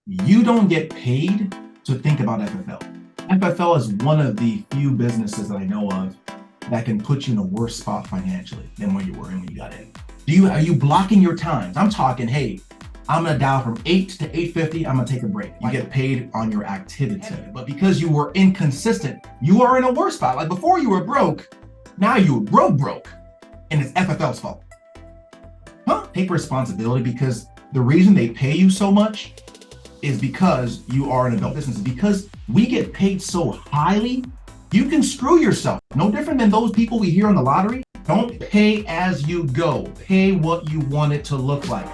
You don't get paid to think about FFL. FFL is one of the few businesses that I know of that can put you in a worse spot financially than where you were in when you got in. Are you blocking your times? I'm talking, hey, I'm gonna dial from 8 to 8:50, I'm gonna take a break. You get paid on your activity. But because you were inconsistent, you are in a worse spot. Like before you were broke, now you're broke. And it's FFL's fault. Take responsibility, because the reason they pay you so much is because you are an adult business. Because we get paid so highly, you can screw yourself. No different than those people we hear on the lottery. Don't pay as you go. Pay what you want it to look like.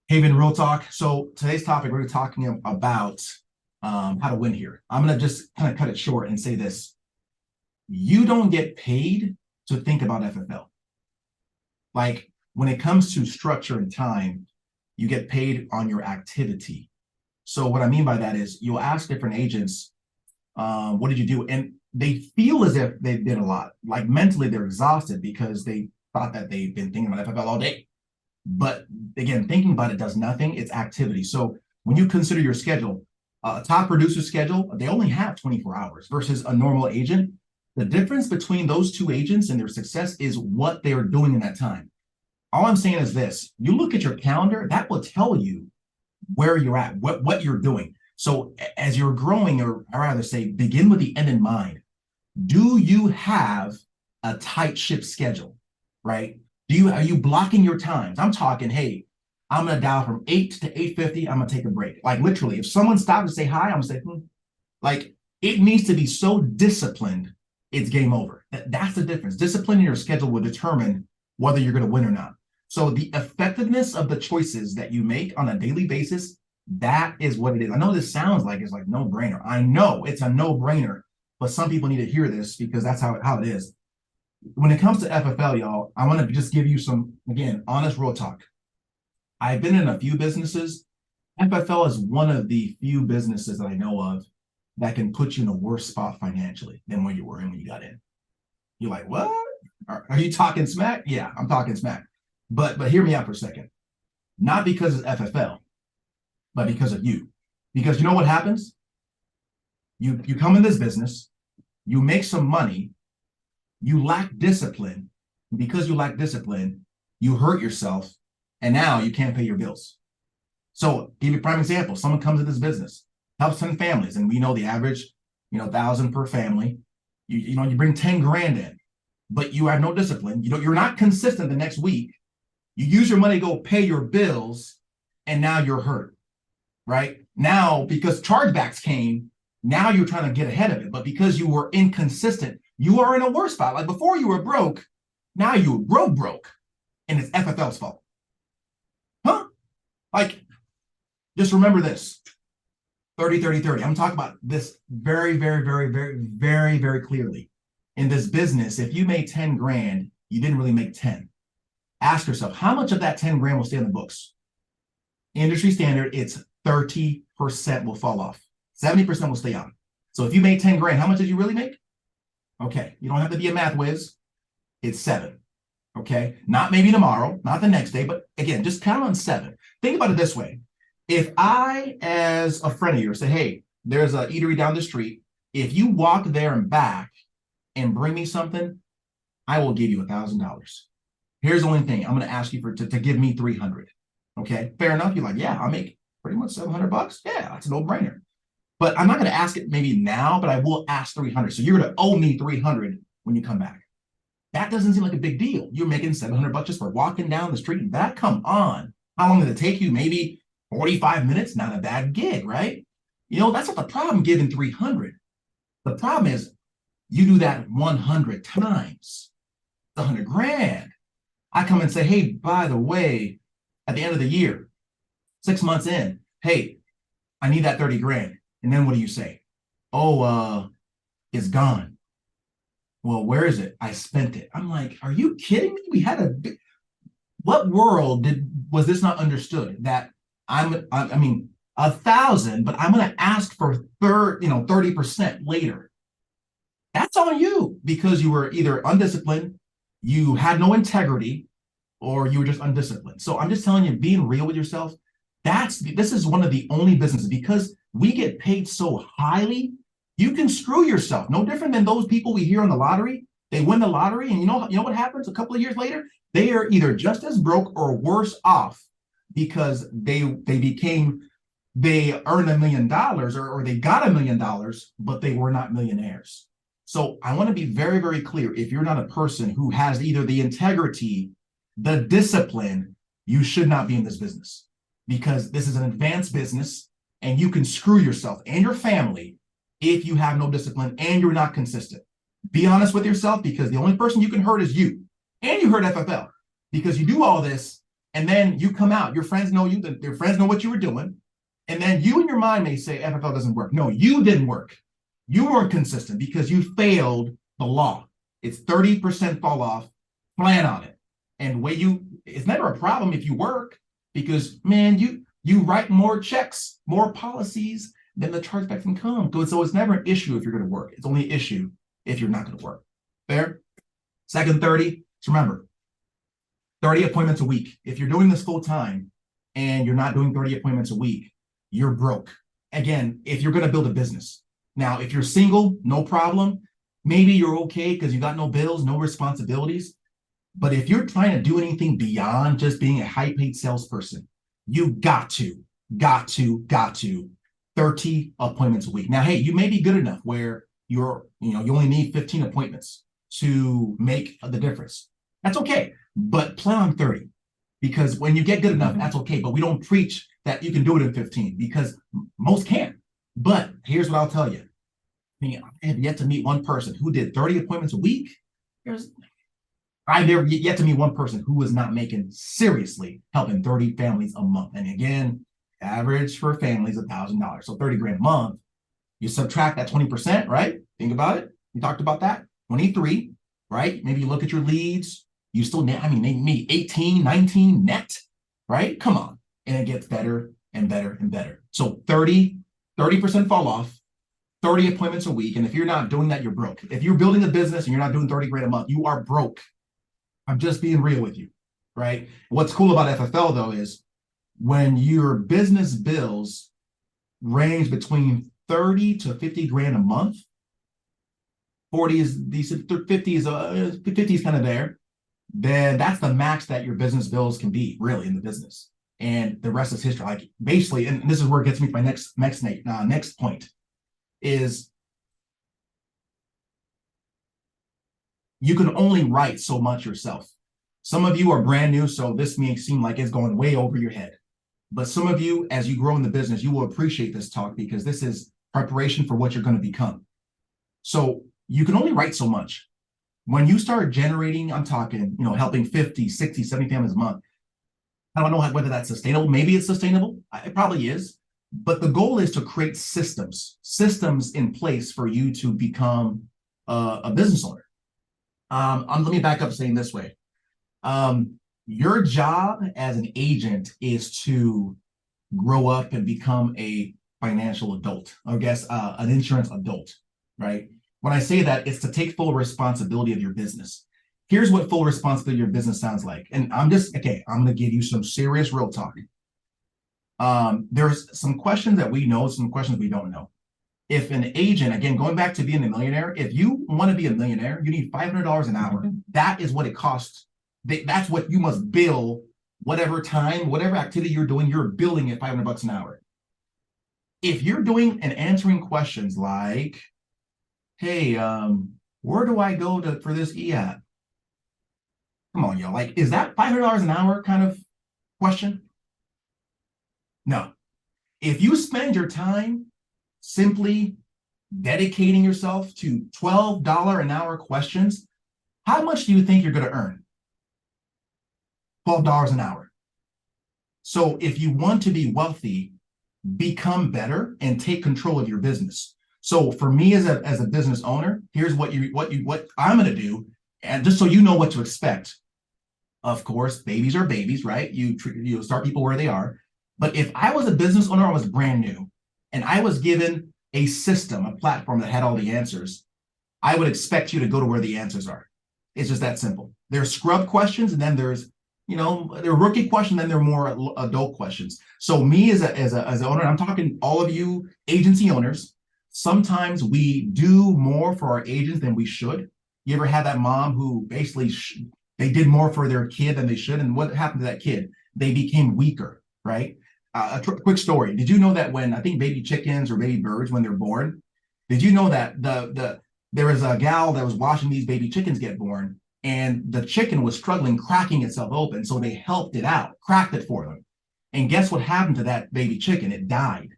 Haven Real Talk. So today's topic, we're talking about how to win here. I'm going to just kind of cut it short and say this. You don't get paid to think about FFL. Like when it comes to structure and time, you get paid on your activity. So what I mean by that is you'll ask different agents, what did you do? And they feel as if they did a lot. Like mentally, they're exhausted because they thought that they've been thinking about FFL all day. But again, thinking about it does nothing. It's activity. So when you consider your schedule, a top producer schedule, they only have 24 hours versus a normal agent. The difference between those two agents and their success is what they're doing in that time. All I'm saying is this: you look at your calendar, that will tell you where you're at, what you're doing. So as you're growing, or I rather say, begin with the end in mind. Do you have a tight ship schedule, right? Are you blocking your times? I'm talking, hey, I'm gonna dial from 8 to 8:50, I'm gonna take a break. Like literally, if someone stopped to say hi, I'm gonna say, Like it needs to be so disciplined, it's game over. That's the difference. Discipline in your schedule will determine whether you're gonna win or not. So the effectiveness of the choices that you make on a daily basis, that is what it is. I know this sounds like it's like no-brainer. I know it's a no-brainer, but some people need to hear this because that's how it is. When it comes to FFL, y'all, I want to just give you some, again, honest, real talk. I've been in a few businesses. FFL is one of the few businesses that I know of that can put you in a worse spot financially than where you were in when you got in. You're like, what? Are you talking smack? Yeah, I'm talking smack. But hear me out for a second. Not because it's FFL, but because of you. Because you know what happens? You come in this business, you make some money, you lack discipline. Because you lack discipline, you hurt yourself, and now you can't pay your bills. So give you a prime example. Someone comes to this business, helps 10 families, and we know the average, 1,000 per family. You bring 10 grand in, but you have no discipline. You're not consistent the next week. You use your money to go pay your bills, and now you're hurt, right? Now, because chargebacks came, now you're trying to get ahead of it. But because you were inconsistent, you are in a worse spot. Like before you were broke, now you're broke. And it's FFL's fault. Like, just remember this. 30-30-30. I'm talking about this very, very, very, very, very, very clearly. In this business, if you made 10 grand, you didn't really make 10. Ask yourself, how much of that 10 grand will stay on the books? Industry standard, it's 30% will fall off. 70% will stay on. So if you made 10 grand, how much did you really make? Okay, you don't have to be a math whiz. It's 7. Okay, not maybe tomorrow, not the next day, but again, just count on 7. Think about it this way. If I, as a friend of yours, say, hey, there's an eatery down the street. If you walk there and back and bring me something, I will give you $1,000. Here's the only thing. I'm going to ask you to give me 300. Okay, fair enough. You're like, yeah, I'll make pretty much $700. Yeah, that's a no-brainer. But I'm not going to ask it maybe now, but I will ask 300. So you're going to owe me 300 when you come back. That doesn't seem like a big deal. You're making $700 just for walking down the street. That, come on. How long did it take you? Maybe 45 minutes. Not a bad gig, right? That's not the problem giving 300. The problem is you do that 100 times. It's 100 grand. I come and say, hey, by the way, at the end of the year, 6 months in, hey, I need that 30 grand. And then what do you say? Oh, it's gone. Well, where is it? I spent it. I'm like, are you kidding me? We had what world was this not understood? That I mean, 1,000, but I'm going to ask for 30% later. That's on you because you were either undisciplined, you had no integrity, or you were just undisciplined. So I'm just telling you, being real with yourself, this is one of the only businesses, because we get paid so highly, you can screw yourself. No different than those people we hear on the lottery. They win the lottery, and you know what happens a couple of years later? They are either just as broke or worse off because they earned $1 million or they got $1 million, but they were not millionaires. So I want to be very, very clear. If you're not a person who has either the integrity, the discipline, you should not be in this business, because this is an advanced business and you can screw yourself and your family if you have no discipline and you're not consistent. Be honest with yourself, because the only person you can hurt is you. And you hurt FFL because you do all this and then you come out. Your friends know you, your friends know what you were doing. And then you in your mind may say FFL doesn't work. No, you didn't work. You weren't consistent because you failed the law. It's 30% fall off, plan on it. And it's never a problem if you work, because man, you write more checks, more policies than the chargeback can come. So it's never an issue if you're going to work. It's only an issue if you're not going to work. Fair? Second 30, so remember, 30 appointments a week. If you're doing this full time and you're not doing 30 appointments a week, you're broke. Again, if you're going to build a business. Now, if you're single, no problem. Maybe you're okay because you got no bills, no responsibilities. But if you're trying to do anything beyond just being a high-paid salesperson, you got to 30 appointments a week. Now, hey, you may be good enough where you only need 15 appointments to make the difference. That's okay, but plan on 30, because when you get good enough, that's okay. But we don't preach that you can do it in 15, because most can't. But here's what I'll tell you. I have yet to meet one person who did 30 appointments a week. I've never yet to meet one person who was not making, seriously, helping 30 families a month. And again, average for families $1,000. So 30 grand a month. You subtract that 20%, right? Think about it. We talked about that. 23, right? Maybe you look at your leads. You still, maybe 18, 19 net, right? Come on. And it gets better and better and better. So 30% fall off, 30 appointments a week. And if you're not doing that, you're broke. If you're building a business and you're not doing 30 grand a month, you are broke. I'm just being real with you, right? What's cool about FFL, though, is when your business bills range between 30 to 50 grand a month, 40 is decent, 50 is kind of there, then that's the max that your business bills can be, really, in the business. And the rest is history. Like, basically, and this is where it gets me to my next point, is you can only write so much yourself. Some of you are brand new, so this may seem like it's going way over your head. But some of you, as you grow in the business, you will appreciate this talk, because this is preparation for what you're going to become. So you can only write so much. When you start generating, I'm talking, helping 50, 60, 70 families a month, I don't know whether that's sustainable. Maybe it's sustainable. It probably is. But the goal is to create systems in place for you to become a business owner. Let me back up saying this way. Your job as an agent is to grow up and become a financial adult, or I guess an insurance adult, right? When I say that, it's to take full responsibility of your business. Here's what full responsibility of your business sounds like. And I'm going to give you some serious real talk. There's some questions that we know, some questions we don't know. If an agent, again, going back to being a millionaire, if you want to be a millionaire, you need $500 an hour. That is what it costs. That's what you must bill, whatever time, whatever activity you're doing, you're billing at $500 an hour. If you're doing and answering questions like, hey, where do I go for this EAP? Come on, y'all. Like, is that $500 an hour kind of question? No. If you spend your time simply dedicating yourself to $12 an hour questions, how much do you think you're going to earn? $12 an hour. So if you want to be wealthy, become better and take control of your business. So for me as a business owner, here's what I'm going to do, and just so you know what to expect. Of course, babies are babies, right? You start people where they are. But if I was a business owner, I was brand new, and I was given a system, a platform that had all the answers, I would expect you to go to where the answers are. It's just that simple. There's scrub questions, and then there's, there are rookie questions, then there are more adult questions. So me as an owner, I'm talking all of you agency owners, sometimes we do more for our agents than we should. You ever had that mom who basically they did more for their kid than they should, and what happened to that kid? They became weaker, right? Quick story. Did you know that when I think baby chickens or baby birds, when they're born, did you know that there was a gal that was watching these baby chickens get born, and the chicken was struggling, cracking itself open. So they helped it out, cracked it for them. And guess what happened to that baby chicken? It died.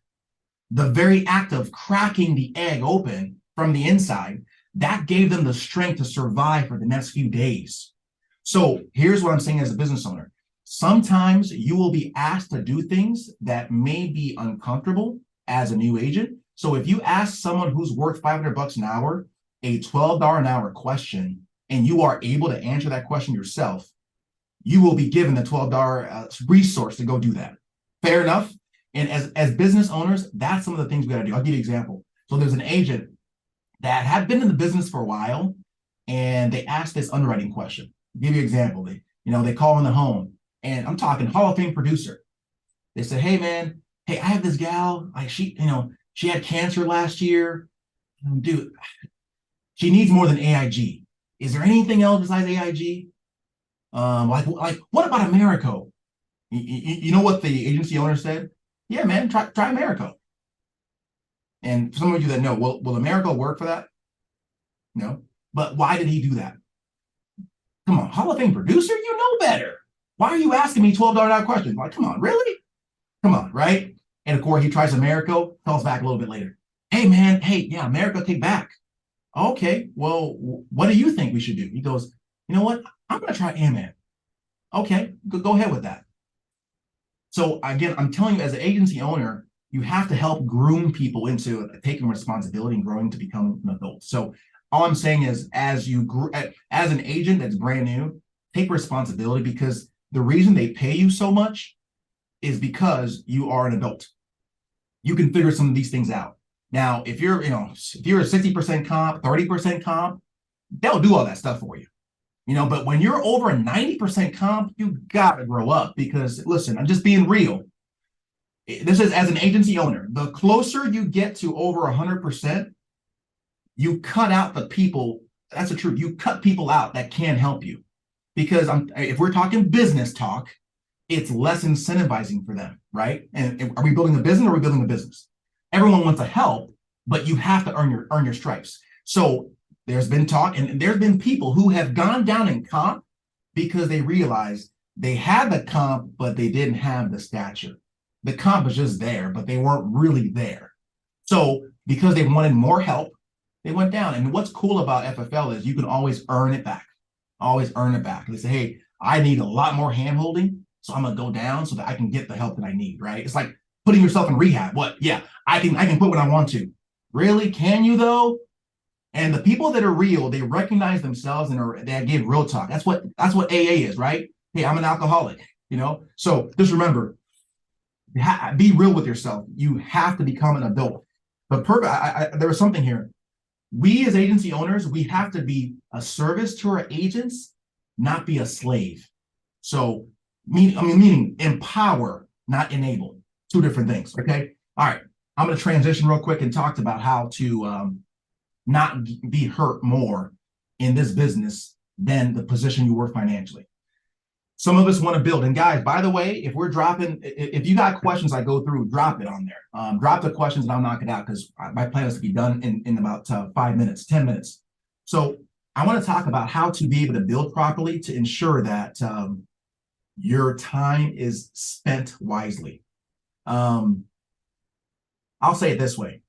The very act of cracking the egg open from the inside, that gave them the strength to survive for the next few days. So here's what I'm saying as a business owner. Sometimes you will be asked to do things that may be uncomfortable as a new agent. So if you ask someone who's worth $500 an hour a $12 an hour question, and you are able to answer that question yourself, you will be given the $12 resource to go do that. Fair enough? And as business owners, that's some of the things we got to do. I'll give you an example. So there's an agent that had been in the business for a while, and they asked this underwriting question. I'll give you an example. They call in the home, and I'm talking Hall of Fame producer. They said, "Hey man, hey, I have this gal, like she had cancer last year. Dude, she needs more than AIG. Is there anything else besides AIG? Like what about Americo?" You know what the agency owner said? "Yeah, man, try Americo." And for some of you that know, will Americo work for that? No. But why did he do that? Come on, Hall of Fame producer, you know better. Why are you asking me $12 questions? Like, come on, really? Come on, right? And of course, he tries Americo, calls back a little bit later. "Hey, man, hey, yeah, Americo, take back." "Okay, well, what do you think we should do?" He goes, "You know what? I'm going to try Amen." "Okay, go ahead with that." So again, I'm telling you, as an agency owner, you have to help groom people into taking responsibility and growing to become an adult. So all I'm saying is, as an agent that's brand new, take responsibility, because the reason they pay you so much is because you are an adult. You can figure some of these things out. Now, if you're a 60% comp, 30% comp, they'll do all that stuff for you. But when you're over a 90% comp, you got to grow up, because listen, I'm just being real. This is as an agency owner, the closer you get to over 100%, you cut out the people. That's the truth. You cut people out that can help you, because if we're talking business talk, it's less incentivizing for them, right? And are we building a business, or are we building a business? Everyone wants to help, but you have to earn your stripes. So there's been talk, and there's been people who have gone down in comp because they realized they had the comp, but they didn't have the stature. The comp was just there, but they weren't really there. So because they wanted more help, they went down. And what's cool about FFL is you can always earn it back. Always earn it back. They say, "Hey, I need a lot more hand-holding, so I'm gonna go down so that I can get the help that I need," right? It's like putting yourself in rehab. What? Yeah, I can quit when I want to. Really? Can you though? And the people that are real, they recognize themselves and they give real talk. That's what AA is, right? "Hey, I'm an alcoholic," So just remember, be real with yourself. You have to become an adult. But there was something here. We as agency owners, we have to be a service to our agents, not be a slave. So meaning empower, not enable. Two different things. Okay. All right. I'm going to transition real quick and talk about how to not be hurt more in this business than the position you were financially. Some of us want to build. And guys, by the way, if you got questions I go through, drop it on there. Drop the questions and I'll knock it out, because my plan is to be done in about 5 minutes, 10 minutes. So I want to talk about how to be able to build properly to ensure that your time is spent wisely. I'll say it this way.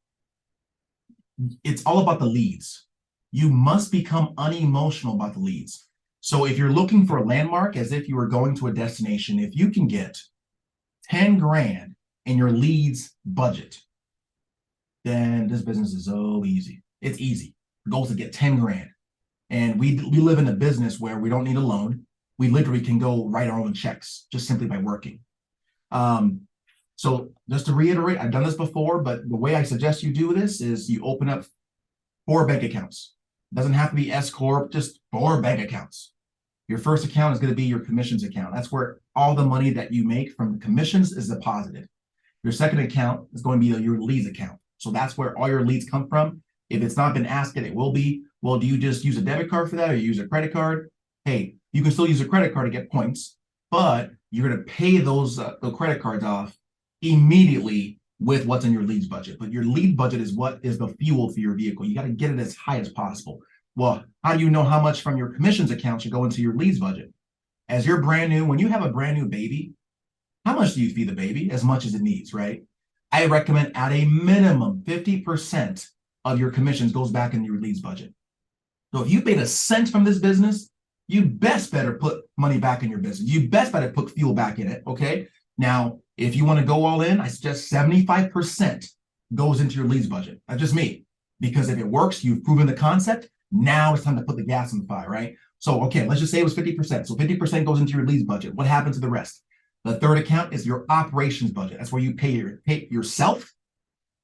It's all about the leads. You must become unemotional about the leads. So if you're looking for a landmark as if you were going to a destination, if you can get 10 grand in your leads budget, then this business is so easy. It's easy. The goal is to get 10 grand. And we live in a business where we don't need a loan. We literally can go write our own checks just simply by working. So just to reiterate, I've done this before, but the way I suggest you do this is you open up 4 bank accounts. It doesn't have to be S Corp, just 4 bank accounts. Your first account is going to be your commissions account. That's where all the money that you make from the commissions is deposited. Your second account is going to be your leads account. So that's where all your leads come from. If it's not been asked yet, it will be. Well, do you just use a debit card for that or you use a credit card? Hey, you can still use a credit card to get points, but you're going to pay those the credit cards off immediately with what's in your leads budget. But your lead budget is what is the fuel for your vehicle. You got to get it as high as possible. Well, how do you know how much from your commissions account should go into your leads budget? As you're brand new, when you have a brand new baby, how much do you feed the baby? As much as it needs, right? I recommend at a minimum 50% of your commissions goes back into your leads budget. So if you made a cent from this business, you best better put money back in your business. You best better put fuel back in it, okay? Now, if you want to go all in, I suggest 75% goes into your leads budget. That's just me. Because if it works, you've proven the concept. Now it's time to put the gas on the fire, right? So, okay, let's just say it was 50%. So 50% goes into your leads budget. What happens to the rest? The third account is your operations budget. That's where you pay yourself,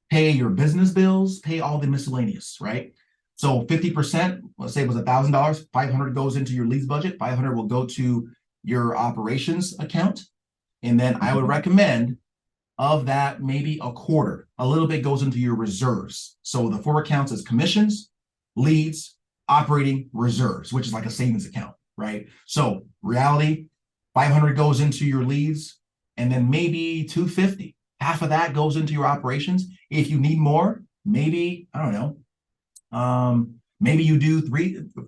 pay your business bills, pay all the miscellaneous, right? So 50%, let's say it was $1,000, 500 goes into your leads budget, 500 will go to your operations account. And then I would recommend of that, maybe a quarter, a little bit goes into your reserves. So the 4 accounts is commissions, leads, operating, reserves, which is like a savings account, right? So reality, 500 goes into your leads, and then maybe 250. Half of that goes into your operations. If you need more, maybe, I don't know, maybe you do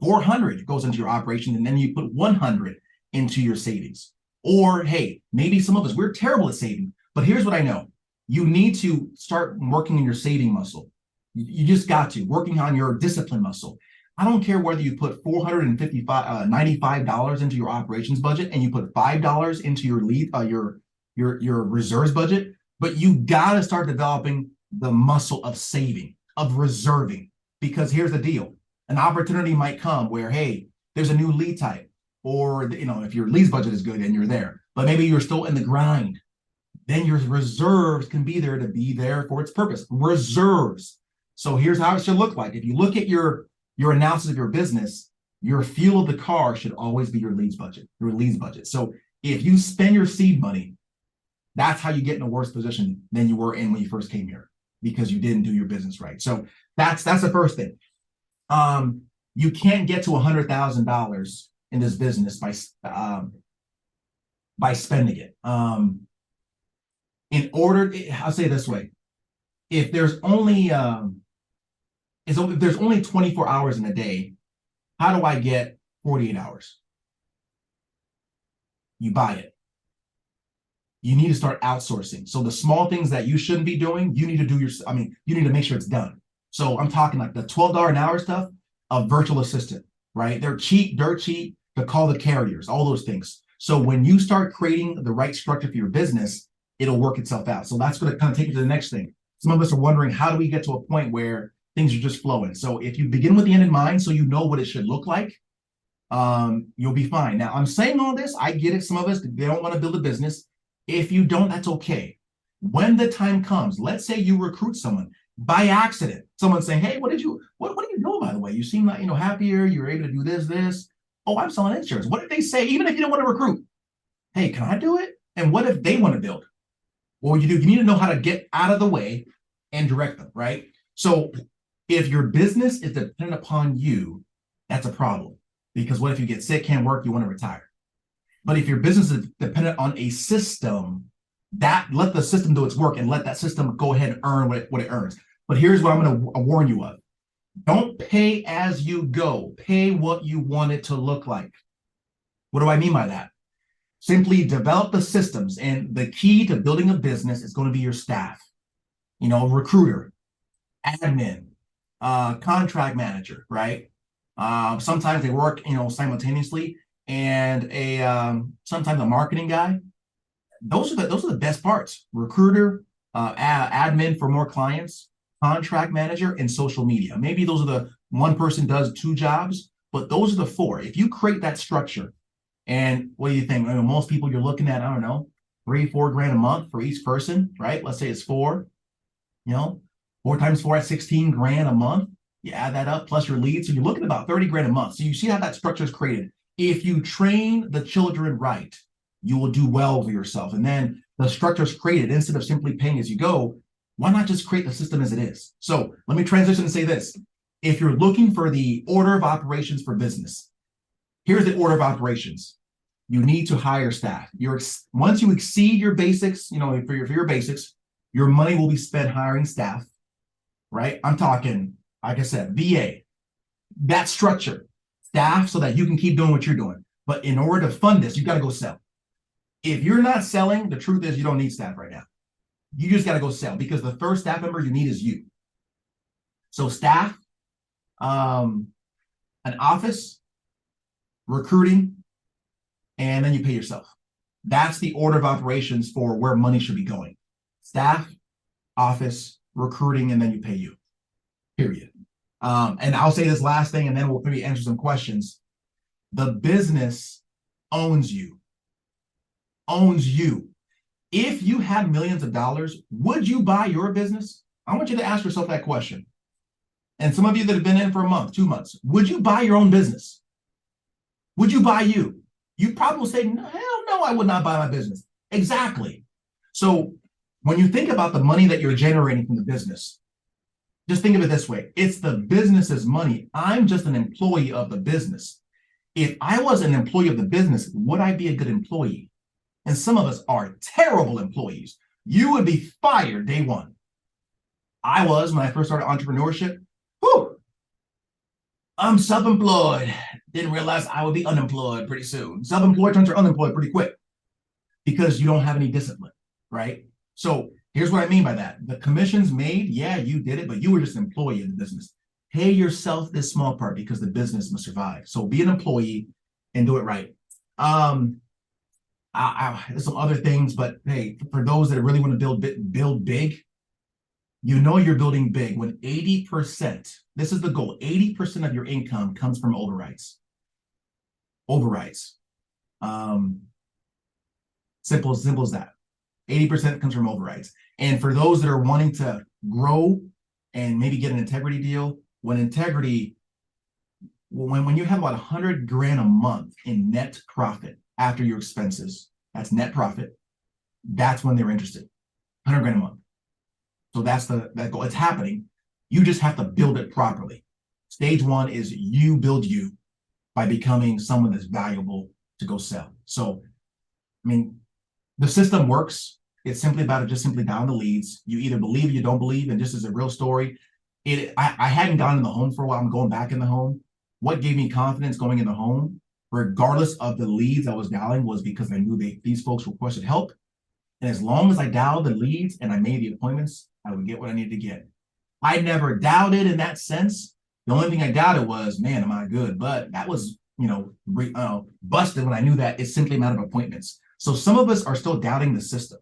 400 goes into your operation, and then you put 100 into your savings. Or, hey, maybe some of us, we're terrible at saving, but here's what I know. You need to start working on your saving muscle. You just got to, working on your discipline muscle. I don't care whether you put $95 into your operations budget and you put $5 into your lead, your reserves budget, but you got to start developing the muscle of saving, of reserving, because here's the deal. An opportunity might come where, hey, there's a new lead type, or, you know, if your leads budget is good and you're there, but maybe you're still in the grind, then your reserves can be there to be there for its purpose. Reserves. So here's how it should look like. If you look at your analysis of your business, your fuel of the car should always be your leads budget, So if you spend your seed money, that's how you get in a worse position than you were in when you first came here, because you didn't do your business right. So that's the first thing. You can't get to $100,000 in this business by spending it. In order, I'll say it this way: if there's only 24 hours in a day, how do I get 48 hours? You buy it. You need to start outsourcing. So the small things that you shouldn't be doing, you need to do you need to make sure it's done. So I'm talking like the $12 an hour stuff, a virtual assistant, right? They're cheap, dirt cheap, to call the carriers, all those things. So when you start creating the right structure for your business, it'll work itself out. So that's going to kind of take you to the next thing. Some of us are wondering, how do we get to a point where things are just flowing? So if you begin with the end in mind, so you know what it should look like, you'll be fine. Now, I'm saying all this, I get it. Some of us, they don't want to build a business. If you don't, that's okay. When the time comes, let's say you recruit someone by accident, someone saying, hey, what are you doing, by the way? You seem like, happier. You're able to do this. Oh, I'm selling insurance. What if they say, even if you don't want to recruit, hey, can I do it? And what if they want to build? Well, you need to know how to get out of the way and direct them, right? So if your business is dependent upon you, that's a problem. Because what if you get sick, can't work, you want to retire? But if your business is dependent on a system, let the system do its work and let that system go ahead and earn what it earns. But here's what I'm going to warn you of. Don't pay as you go. Pay what you want it to look like. What do I mean by that? Simply develop the systems. And the key to building a business is going to be your staff. Recruiter, admin, contract manager, right? Sometimes they work, simultaneously, and sometimes a marketing guy. Those are the best parts. Recruiter, admin for more clients, contract manager, and social media. Maybe those are the one person does two jobs, but those are the four. If you create that structure, and what do you think? Most people you're looking at, I don't know, 3-4 grand a month for each person, right? Let's say it's four. 4 times 4 at 16 grand a month. You add that up plus your leads. So you're looking at about 30 grand a month. So you see how that structure is created. If you train the children right, you will do well for yourself. And then the structure is created instead of simply paying as you go. Why not just create the system as it is? So let me transition and say this. If you're looking for the order of operations for business, here's the order of operations. You need to hire staff. Once you exceed your basics, for your basics, your money will be spent hiring staff, right? I'm talking, like I said, VA, that structure, staff, so that you can keep doing what you're doing. But in order to fund this, you got to go sell. If you're not selling, the truth is you don't need staff right now. You just got to go sell, because the first staff member you need is you. So staff, an office, recruiting, and then you pay yourself. That's the order of operations for where money should be going. Staff, office, recruiting, and then you pay you, period. And I'll say this last thing, and then we'll maybe answer some questions. The business owns you. If you had millions of dollars, would you buy your business? I want you to ask yourself that question. And some of you that have been in for a month, 2 months, would you buy your own business? Would you buy you? You probably will say, no, hell no, I would not buy my business. Exactly. So when you think about the money that you're generating from the business, just think of it this way. It's the business's money. I'm just an employee of the business. If I was an employee of the business, would I be a good employee? And some of us are terrible employees. You would be fired day one. I was when I first started entrepreneurship. Whew, I'm self-employed. Didn't realize I would be unemployed pretty soon. Self-employed turns to unemployed pretty quick because you don't have any discipline, right? So here's what I mean by that. The commissions made, yeah, you did it, but you were just an employee in the business. Pay yourself this small part because the business must survive. So be an employee and do it right. There's some other things, but hey, for those that really want to build big, you're building big when 80%, this is the goal, 80% of your income comes from overrides. Simple as that. 80% comes from overrides. And for those that are wanting to grow and maybe get an integrity deal, when you have about 100 grand a month in net profit after your expenses, that's net profit, that's when they're interested. 100 grand a month. So that's that goal. It's happening. You just have to build it properly. Stage one is you build you by becoming someone that's valuable to go sell. So, the system works. It's simply about just simply dialing the leads. You either believe or you don't believe. And this is a real story. I hadn't gone in the home for a while. I'm going back in the home. What gave me confidence going in the home, regardless of the leads I was dialing, was because I knew these folks requested help. And as long as I dialed the leads and I made the appointments, I would get what I needed to get. I never doubted in that sense. The only thing I doubted was, man, am I good? But that was, busted when I knew that it's simply a matter of appointments. So some of us are still doubting the system.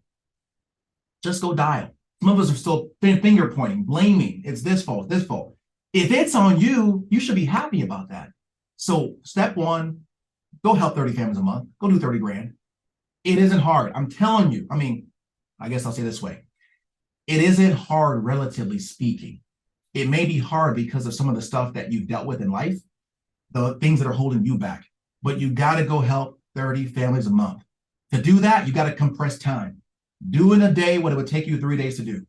Just go dial. Some of us are still finger pointing, blaming. It's this fault, this fault. If it's on you, you should be happy about that. So step one, go help 30 families a month. Go do 30 grand. It isn't hard. I'm telling you. I guess I'll say this way. It isn't hard, relatively speaking. It may be hard because of some of the stuff that you've dealt with in life, the things that are holding you back. But you got to go help 30 families a month. To do that, you got to compress time. Do in a day what it would take you 3 days to do.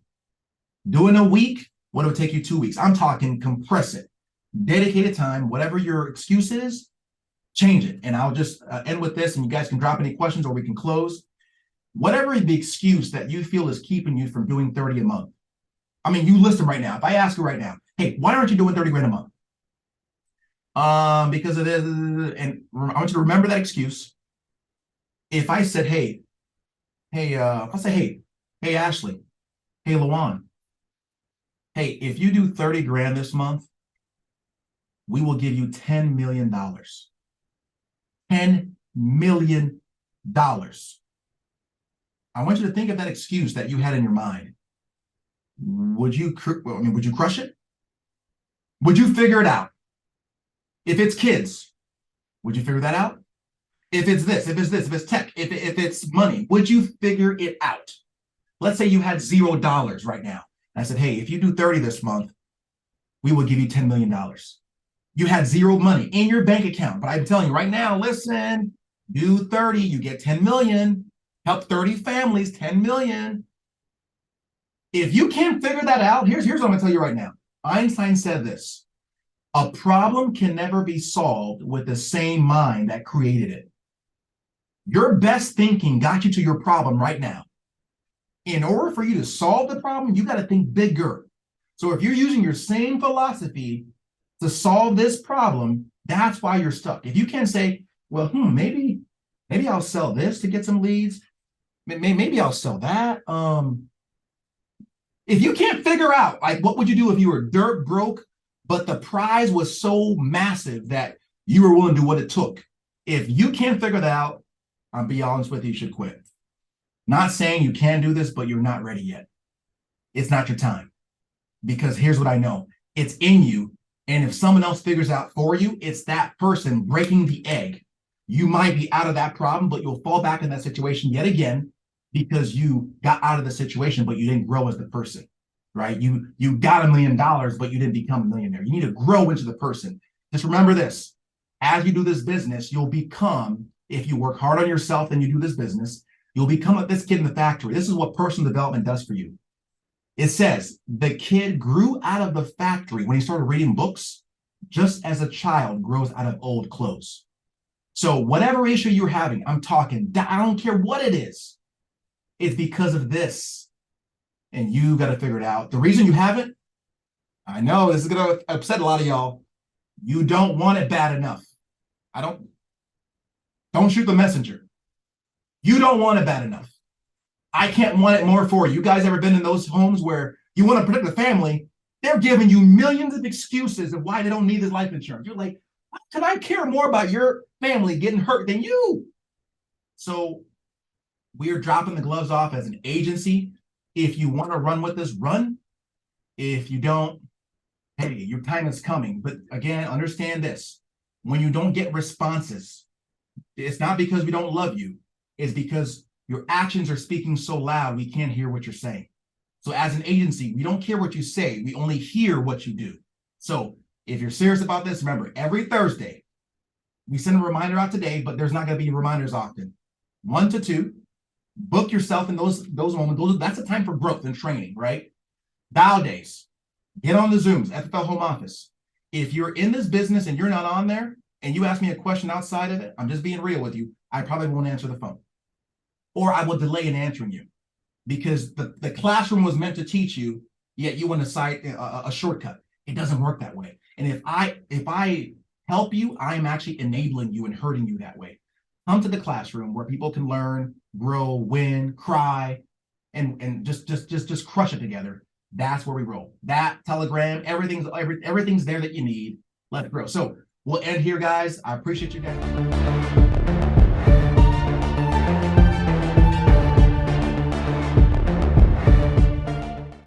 Do in a week what it would take you 2 weeks. I'm talking compress it. Dedicated time, whatever your excuse is, change it. And I'll just end with this, and you guys can drop any questions or we can close. Whatever the excuse that you feel is keeping you from doing 30 a month. You list them right now. If I ask you right now, Hey, why aren't you doing 30 grand a month? Because of this. And I want you to remember that excuse. If I said, if I say, hey, Ashley, hey, Lawan, hey, if you do 30 grand this month, we will give you $10 million. $10 million. I want you to think of that excuse that you had in your mind. Would you crush it? Would you figure it out? If it's kids, would you figure that out? If it's this, if it's tech, if it's money, would you figure it out? Let's say you had $0 right now. And I said, hey, if you do 30 this month, we will give you $10 million. You had zero money in your bank account, but I'm telling you right now, listen, do 30, you get 10 million, help 30 families, 10 million. If you can't figure that out, here's what I'm gonna tell you right now. Einstein said this: a problem can never be solved with the same mind that created it. Your best thinking got you to your problem right now. In order for you to solve the problem, you got to think bigger. So if you're using your same philosophy to solve this problem, that's why you're stuck. If you can't say, well, maybe I'll sell this to get some leads. Maybe I'll sell that. If you can't figure out, like, what would you do if you were dirt broke, but the prize was so massive that you were willing to do what it took? If you can't figure that out, I'll be honest with you, you should quit. Not saying you can do this, but you're not ready yet. It's not your time. Because here's what I know. It's in you. And if someone else figures out for you, it's that person breaking the egg. You might be out of that problem, but you'll fall back in that situation yet again because you got out of the situation, but you didn't grow as the person, right? You got $1 million, but you didn't become a millionaire. You need to grow into the person. Just remember this. As you do this business, you'll become, if you work hard on yourself and you do this business, you'll become this kid in the factory. This is what personal development does for you. It says the kid grew out of the factory when he started reading books, just as a child grows out of old clothes. So whatever issue you're having, I'm talking, I don't care what it is, it's because of this. And you got to figure it out. The reason you haven't, I know this is going to upset a lot of y'all. You don't want it bad enough. Don't shoot the messenger. You don't want it bad enough. I can't want it more for you. You guys ever been in those homes where you want to protect the family? They're giving you millions of excuses of why they don't need this life insurance. You're like, can I care more about your family getting hurt than you? So we're dropping the gloves off as an agency. If you want to run with this, run. If you don't, hey, your time is coming. But again, understand this. When you don't get responses, it's not because we don't love you. It's because your actions are speaking so loud, we can't hear what you're saying. So as an agency, we don't care what you say. We only hear what you do. So if you're serious about this, remember, every Thursday, we send a reminder out today, but there's not going to be reminders often. 1 to 2, book yourself in those moments. That's a time for growth and training, right? Dial days. Get on the Zooms, FFL home office. If you're in this business and you're not on there, and you ask me a question outside of it, I'm just being real with you, I probably won't answer the phone. Or I will delay in answering you because the classroom was meant to teach you, yet you want to cite a shortcut. It doesn't work that way. And if I help you, I'm actually enabling you and hurting you that way. Come to the classroom where people can learn, grow, win, cry, and just crush it together. That's where we roll. That Telegram, everything's there that you need. Let's grow. So we'll end here, guys. I appreciate you guys.